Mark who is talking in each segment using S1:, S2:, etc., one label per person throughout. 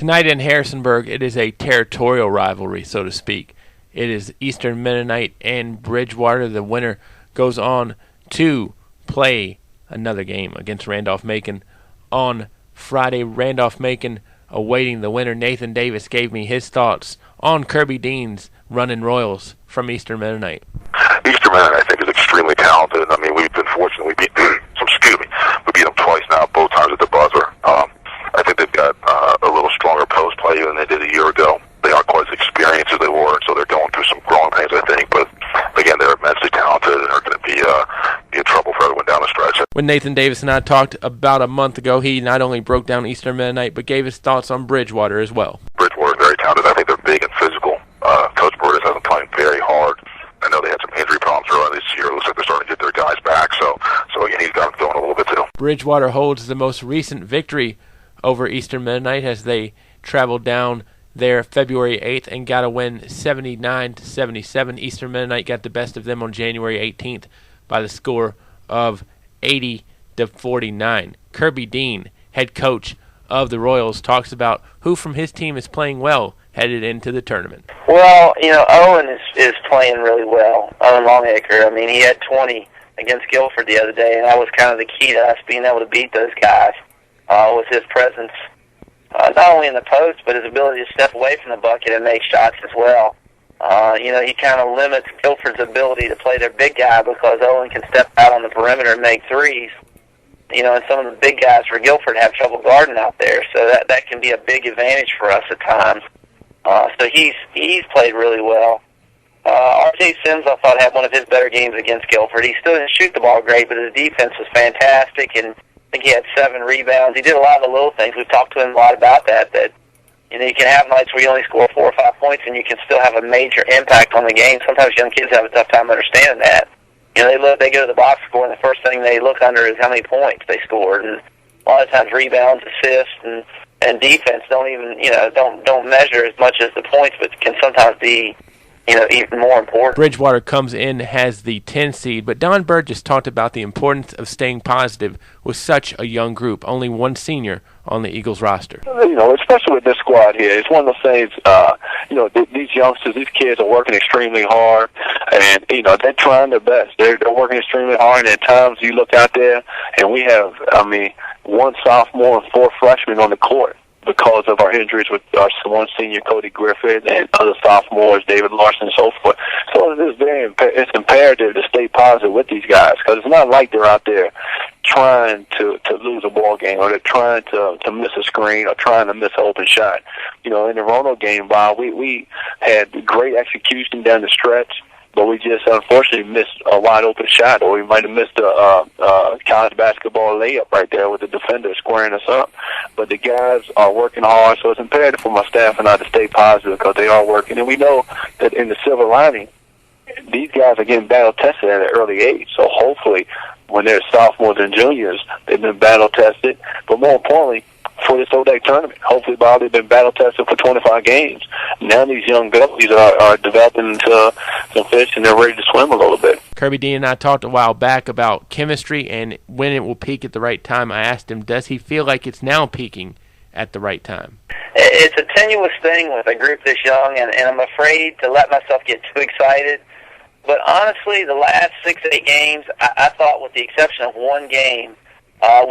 S1: Tonight in Harrisonburg, it is a territorial rivalry, so to speak. It is Eastern Mennonite and Bridgewater. The winner goes on to play another game against Randolph Macon on Friday. Randolph Macon awaiting the winner. Nathan Davis gave me his thoughts on Kirby Dean's running Royals from Eastern Mennonite.
S2: Eastern Mennonite, I think, is extremely talented. I mean, we've been fortunate. We beat them twice now, both times at the buzzer. I think they've got a little stronger post play than they did a year ago. They aren't quite as experienced as they were, so they're going through some growing pains, I think. But again, they're immensely talented and are going to be in trouble for everyone down the stretch.
S1: When Nathan Davis and I talked about a month ago, he not only broke down Eastern Mennonite, but gave his thoughts on Bridgewater as well.
S2: Bridgewater is very talented. I think they're big and physical. Coach Burgess has them playing very hard. I know they had some injury problems earlier this year. It looks like they're starting to get their guys back. So again, he's got them going a little bit too.
S1: Bridgewater holds the most recent victory over Eastern Mennonite as they traveled down there February 8th and got a win 79-77. Eastern Mennonite got the best of them on January 18th by the score of 80-49. Kirby Dean, head coach of the Royals, talks about who from his team is playing well headed into the tournament.
S3: Well, Owen is playing really well. Owen Longacre. I mean, he had 20 against Guilford the other day, and that was kind of the key to us being able to beat those guys. Was his presence, not only in the post, but his ability to step away from the bucket and make shots as well. He kind of limits Guilford's ability to play their big guy because Owen can step out on the perimeter and make threes. And some of the big guys for Guilford have trouble guarding out there, so that can be a big advantage for us at times. So he's played really well. R.J. Sims, I thought, had one of his better games against Guilford. He still didn't shoot the ball great, but his defense was fantastic, and I think he had 7 rebounds. He did a lot of the little things. We've talked to him a lot about that you can have nights where you only score 4 or 5 points and you can still have a major impact on the game. Sometimes young kids have a tough time understanding that. They go to the box score, and the first thing they look under is how many points they scored. And a lot of times rebounds, assists, and defense don't even, don't measure as much as the points, but can sometimes be, even more important.
S1: Bridgewater comes in, has the 10 seed, but Don Burgess talked about the importance of staying positive with such a young group. Only one senior on the Eagles roster.
S4: Especially with this squad here, it's one of those things, these youngsters, these kids are working extremely hard, and, they're trying their best. They're working extremely hard, and at times you look out there, and we have, one sophomore and 4 freshmen on the court because of our injuries with our one senior, Cody Griffith, and other sophomores, David Larson, and so forth. So it's imperative to stay positive with these guys because it's not like they're out there trying to lose a ball game or they're trying to miss a screen or trying to miss an open shot. In the Roanoke game, Bob, we had great execution down the stretch, but we just unfortunately missed a wide open shot, or we might have missed a college basketball layup right there with the defender squaring us up. But the guys are working hard, so it's imperative for my staff and I to stay positive because they are working. And we know that in the silver lining, these guys are getting battle tested at an early age. So hopefully, when they're sophomores and juniors, they've been battle tested. But more importantly, for this ODAC tournament. Hopefully, Bob, they've been battle tested for 25 games. Now these young goalies are developing into some fish, and they're ready to swim a little bit.
S1: Kirby Dean and I talked a while back about chemistry and when it will peak at the right time. I asked him, does he feel like it's now peaking at the right time?
S3: It's a tenuous thing with a group this young, and I'm afraid to let myself get too excited. But honestly, the last 6-8 games, I thought with the exception of one game,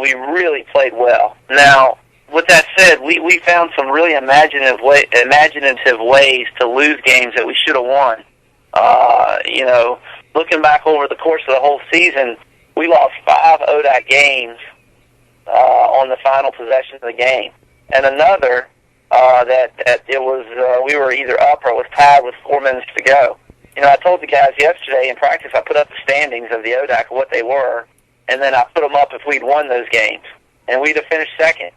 S3: we really played well. Now, with that said, we found some really imaginative ways to lose games that we should have won. Looking back over the course of the whole season, we lost 5 ODAC games on the final possession of the game, and another that it was we were either up or it was tied with 4 minutes to go. I told the guys yesterday in practice, I put up the standings of the ODAC, what they were, and then I put them up if we'd won those games, and we'd have finished second.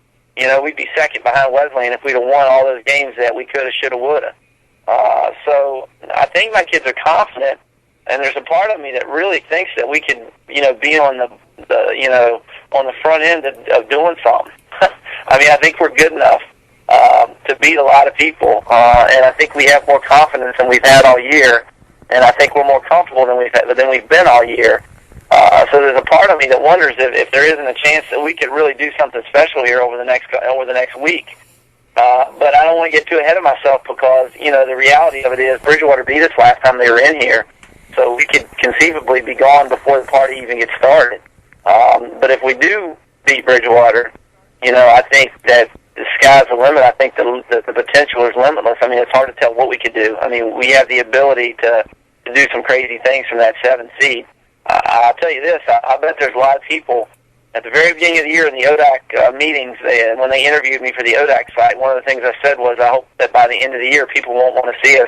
S3: We'd be second behind Wesleyan if we'd have won all those games that we could have, should have, would have. So I think my kids are confident, and there's a part of me that really thinks that we could, be on on the front end of doing something. I think we're good enough to beat a lot of people, and I think we have more confidence than we've had all year, and I think we're more comfortable than we've been all year. So there's a part of me that wonders if there isn't a chance that we could really do something special here over the next week. But don't want to get too ahead of myself because, the reality of it is Bridgewater beat us last time they were in here, so we could conceivably be gone before the party even gets started. But if we do beat Bridgewater, I think that the sky's the limit. I think the potential is limitless. I mean, it's hard to tell what we could do. I mean, we have the ability to do some crazy things from that 7th seed. I'll tell you this, I bet there's a lot of people at the very beginning of the year in the ODAC meetings, when they interviewed me for the ODAC site, one of the things I said was I hope that by the end of the year people won't want to see us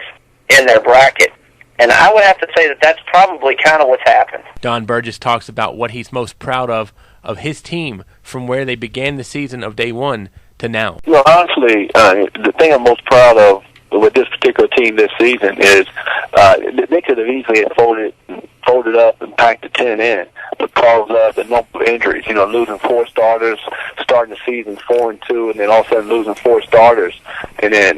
S3: in their bracket. And I would have to say that that's probably kind of what's happened.
S1: Don Burgess talks about what he's most proud of his team from where they began the season of day one to now.
S4: Honestly, the thing I'm most proud of with this particular team this season is they could have easily folded up and packed the 10 in because of the number of injuries. Losing 4 starters, starting the season 4-2, and then all of a sudden losing 4 starters, and then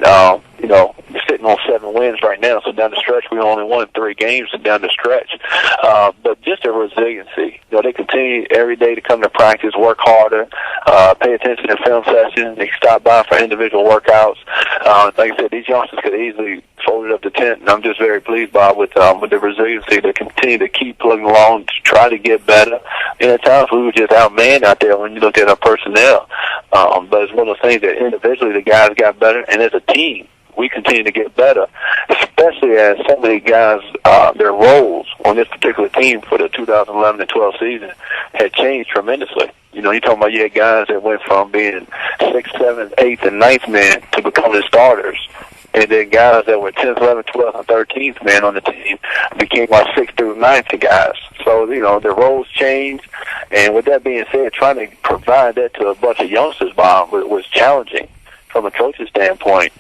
S4: sitting on 7 wins right now. So down the stretch, we only won 3 games down the stretch. But just a resiliency. They continue every day to come to practice, work harder, pay attention to film sessions. They stop by for individual workouts. Like I said, these youngsters could easily folded up the tent, and I'm just very pleased with the resiliency to continue to keep plugging along to try to get better. And at times we were just outmanned out there when you looked at our personnel. But it's one of those things that individually the guys got better, and as a team, we continue to get better, especially as so many guys, their roles on this particular team for the 2011 and 12 season had changed tremendously. You're talking about you had guys that went from being 6th, 7th, 8th, and 9th man to becoming starters. And then guys that were 10th, 11th, 12th, and 13th man on the team became like 6th through 9th guys. So, their roles changed. And with that being said, trying to provide that to a bunch of youngsters, Bob, was challenging from a coach's standpoint.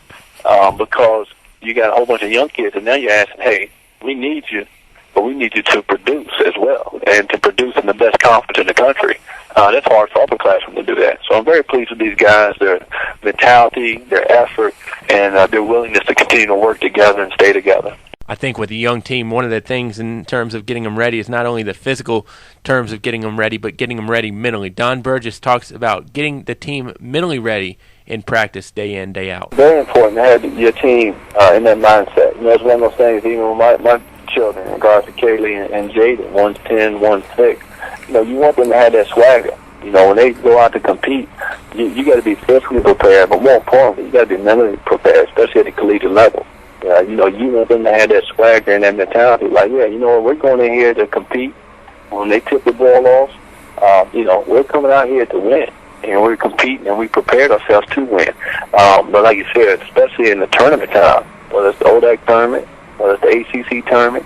S4: Because you got a whole bunch of young kids, and now you're asking, hey, we need you, but we need you to produce as well, and to produce in the best conference in the country. That's hard for upperclassmen to do that. So I'm very pleased with these guys, their mentality, their effort, and their willingness to continue to work together and stay together.
S1: I think with a young team, one of the things in terms of getting them ready is not only the physical terms of getting them ready, but getting them ready mentally. Don Burgess talks about getting the team mentally ready in practice day in, day out.
S4: Very important to have your team in that mindset. It's one of those things, even with my children, in regards to Kaylee and Jaden, one's 10, one's 6. You want them to have that swagger. When they go out to compete, you got to be physically prepared, but more importantly, you got to be mentally prepared, especially at the collegiate level. You want them to have that swagger and that mentality. Like, we're going in here to compete. When they tip the ball off, we're coming out here to win. And we're competing, and we prepared ourselves to win. But like you said, especially in the tournament time, whether it's the ODAC tournament, whether it's the ACC tournament,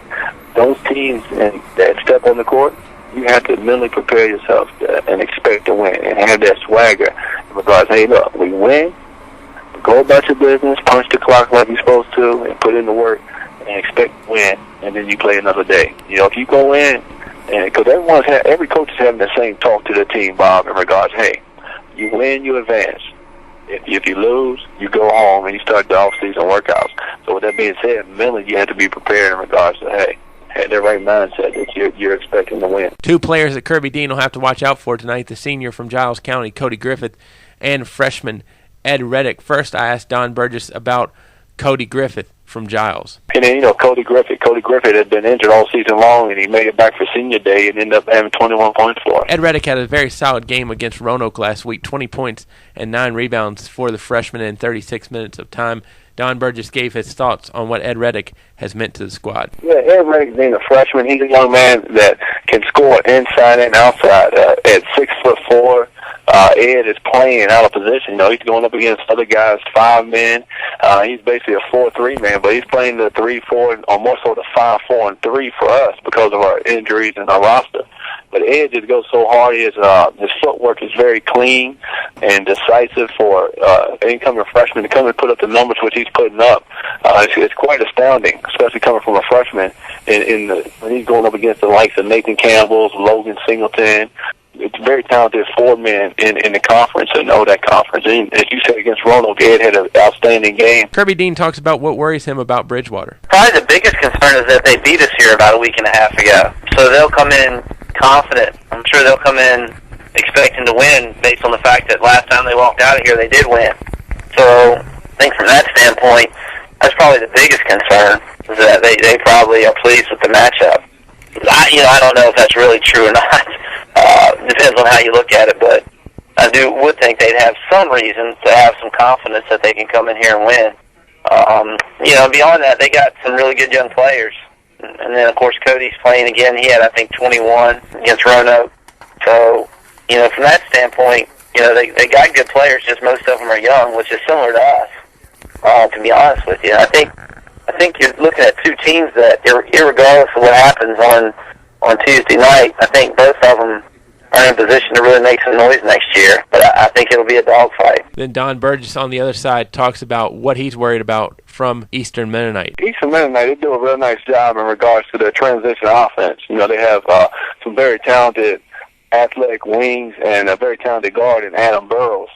S4: those teams that step on the court, you have to mentally prepare yourself and expect to win and have that swagger in regards, hey, look, we win, go about your business, punch the clock like you're supposed to, and put in the work and expect to win, and then you play another day. If you go in, because every coach is having the same talk to the team, Bob, in regards, hey, you win, you advance. If you lose, you go home and you start the off-season workouts. So with that being said, mentally you have to be prepared in regards to, hey, have the right mindset that you're expecting to win.
S1: 2 players that Kirby Dean will have to watch out for tonight, the senior from Giles County, Cody Griffith, and freshman Ed Reddick. First, I asked Don Burgess about Cody Griffith from Giles.
S4: And then, Cody Griffith had been injured all season long, and he made it back for senior day and ended up having 21 points for us.
S1: Ed Reddick had a very solid game against Roanoke last week, 20 points and 9 rebounds for the freshman in 36 minutes of time. Don Burgess gave his thoughts on what Ed Reddick has meant to the squad.
S4: Yeah, Ed Reddick being a freshman, he's a young man that can score inside and outside. At 6'4", Ed is playing out of position. He's going up against other guys, 5 men. He's basically a 4-3 man, but he's playing the 3-4 or more so the 5-4 and 3 for us because of our injuries and our roster. But Ed just goes so hard. His footwork is very clean and decisive for incoming freshman to come and put up the numbers which he's putting up. It's quite astounding, especially coming from a freshman when he's going up against the likes of Nathan Campbell's, Logan Singleton. It's very talented 4 men in the conference and ODAC conference. And as you said, against Roanoke, Ed had an outstanding game.
S1: Kirby Dean talks about what worries him about Bridgewater.
S3: Probably the biggest concern is that they beat us here about a week and a half ago. So they'll come in confident. I'm sure they'll come in expecting to win based on the fact that last time they walked out of here, they did win. So I think from that standpoint, that's probably the biggest concern, is that they probably are pleased with the matchup. I don't know if that's really true or not. Depends on how you look at it, but I would think they'd have some reason to have some confidence that they can come in here and win. Beyond that, they got some really good young players. And then, of course, Cody's playing again. He had, I think, 21 against Roanoke. So, from that standpoint, they got good players, just most of them are young, which is similar to us, to be honest with you. I think you're looking at two teams that, irregardless of what happens on Tuesday night, I think both of them are in a position to really make some noise next year. But I think it'll be a dogfight.
S1: Then Don Burgess on the other side talks about what he's worried about from Eastern Mennonite.
S4: Eastern Mennonite, they do a real nice job in regards to their transition offense. They have some very talented athletic wings and a very talented guard in Adam Burrows.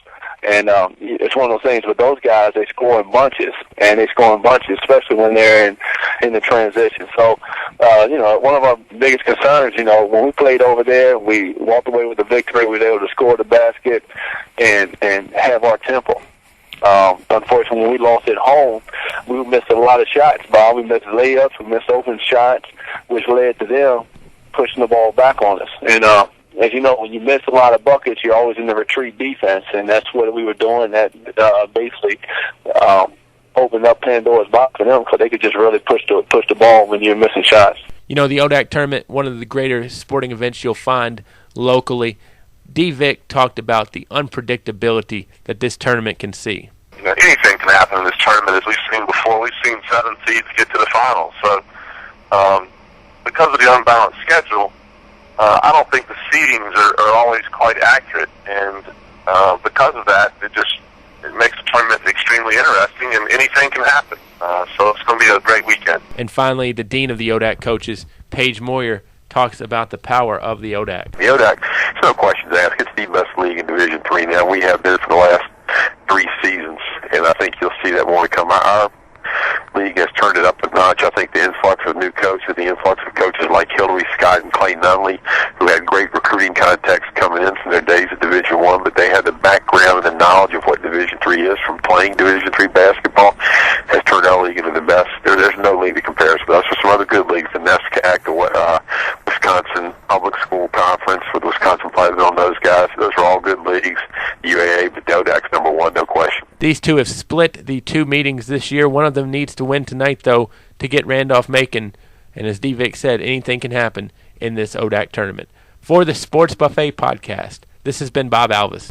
S4: And it's one of those things with those guys, they score in bunches, especially when they're in the transition. So, one of our biggest concerns, when we played over there, we walked away with the victory. We were able to score the basket and have our tempo. Unfortunately, when we lost at home, we missed a lot of shots, Bob. We missed layups, we missed open shots, which led to them pushing the ball back on us. And as you know, when you miss a lot of buckets, you're always in the retreat defense, and that's what we were doing. That basically opened up Pandora's box for them, because they could just really push the ball when you're missing shots.
S1: The ODAC Tournament, one of the greater sporting events you'll find locally. Dee Vick talked about the unpredictability that this tournament can see.
S2: Anything can happen in this tournament, as we've seen before. We've seen 7 seeds get to the finals. So because of the unbalanced schedule, I don't think the seedings are always quite accurate, and because of that, it makes the tournament extremely interesting, and anything can happen. So it's going to be a great weekend.
S1: And finally, the dean of the ODAC coaches, Paige Moir, talks about the power of the ODAC.
S2: The ODAC, there's no questions asked. It's the best league in Division III now. We have been for the last 3 seasons, and I think you'll see that when we come out. Our league has turned it up a notch. I think the influx of new coaches, the influx of coaches like Hillary Scott and Clay Nunley, who had great recruiting contacts coming in from their days at Division I, but they had the background and the knowledge of what Division III is from playing Division III basketball, has turned our league into the best. There's no league that compares with us. There's some other good leagues, the NESCAC, the Wisconsin Public School Conference with Wisconsin Pleasantville, those guys. Those are all good leagues. UAA, but ODAC's number 1, no question.
S1: These two have split the 2 meetings this year. One of them needs to win tonight, though, to get Randolph Macon. And as Dee Vick said, anything can happen in this ODAC tournament. For the Sports Buffet podcast, this has been Bob Alvis.